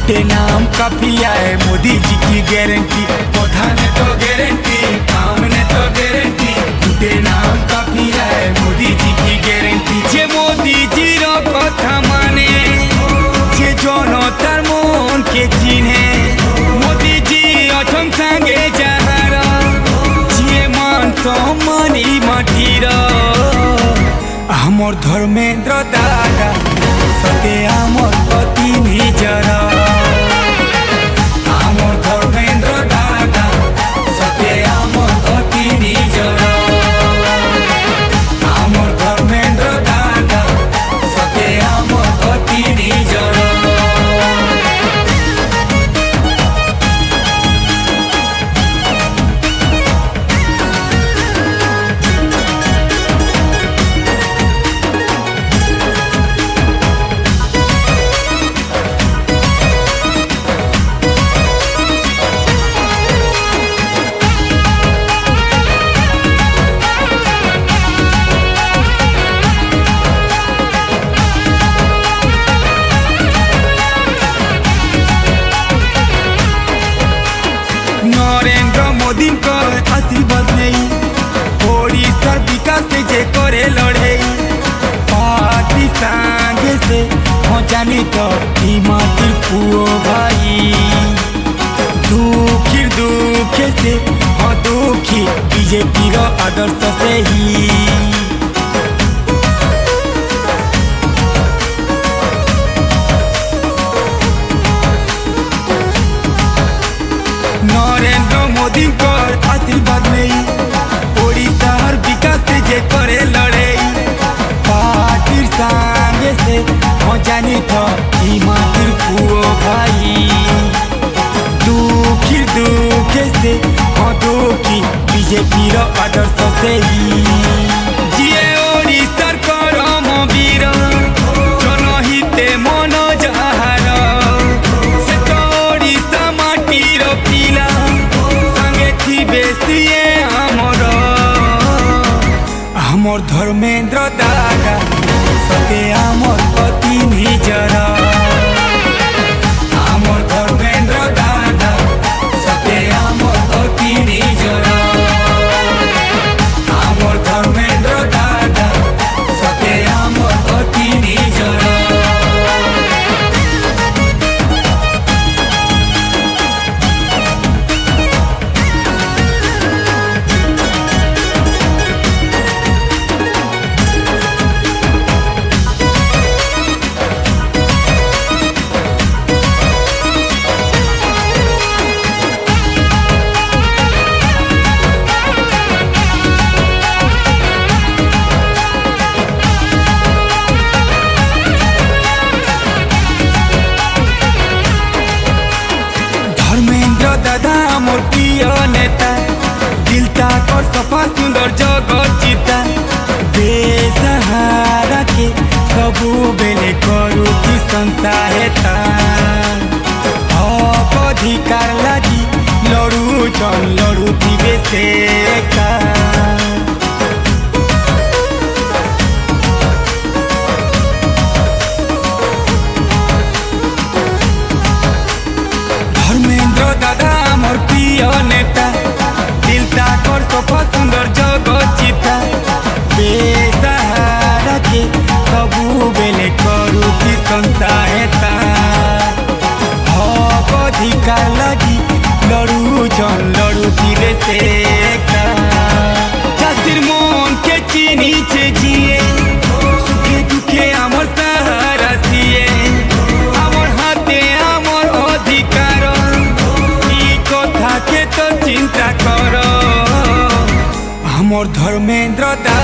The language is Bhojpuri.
छूटे नाम काफिया है मोदी जी की गारंटी। प्रधान ने तो गारंटी, काम ने तो गारंटी, छूटे नाम काफिया है मोदी जी की गारंटी। जे मोदी जी रो कथा माने, जे जनतार मन के चिन्हे, मोदी जी अछन संगे जहार, जे मान सम्मानी माटीर आमर धर्मेंद्र दादा सते आमर अति निजर। आमर धर्मेंद्र दादा सते आमर अति निजर। आमर धर्मेंद्र दादा सते आमर अति निजर। नरेंद्र मोदी को आशीर्वाद नहीं, ओडिशार विकास से जे करे लड़े, पार्टी संगे से हो जानी तो हिमाचल पुओ भाई। दुखी दुखे से हो दुखी बीजेपी रो आदर्श से ही। नरेंद्र मोदी को आशीर्वाद नहीं, ओडिशार विकास से जे करे लड़े, पार्टी संगे से हो जानी तो हिमाचल पुओ भाई। दुखी दुखे से हो दुखी बीजेपी रो आदर्श से ही। जिए ओडिशार करम वीर जनहिते मन जहार, से तो ओडिशा माटीर पिला संगे थिबे सिए आमर। आमर धर्मेंद्र दादा सते आमर अति निजर। आमर धर्मेंद्र दादा सते आमर अति निजर। आमर धर्मेंद्र दादा सते आमर अति निजर। धर्मेंद्र दादा मोर प्रिय नेता, दिलता कर सफा सुंदर जगत चिता। बेसहारा के सबु बेले करू की संसाहेता, अधिकार लागी लड़ू चल लड़ू दिवे से का। धर्मेंद्र दादा मोर प्रिय नेता, दिलता कर सफा सुंदर जगत चिता। बेसहारा के सबु बेले करू की संसाहेता, अधिकार लागी लड़ू चल लड़ू दिले से का। जातिर मन के चिनी चे जिए, सुखे दुखे आमर सहारा सिए। आमर हाथे आमर अधिकार, ई कथा के तो चिंता कर। आमर धर्मेंद्र दादा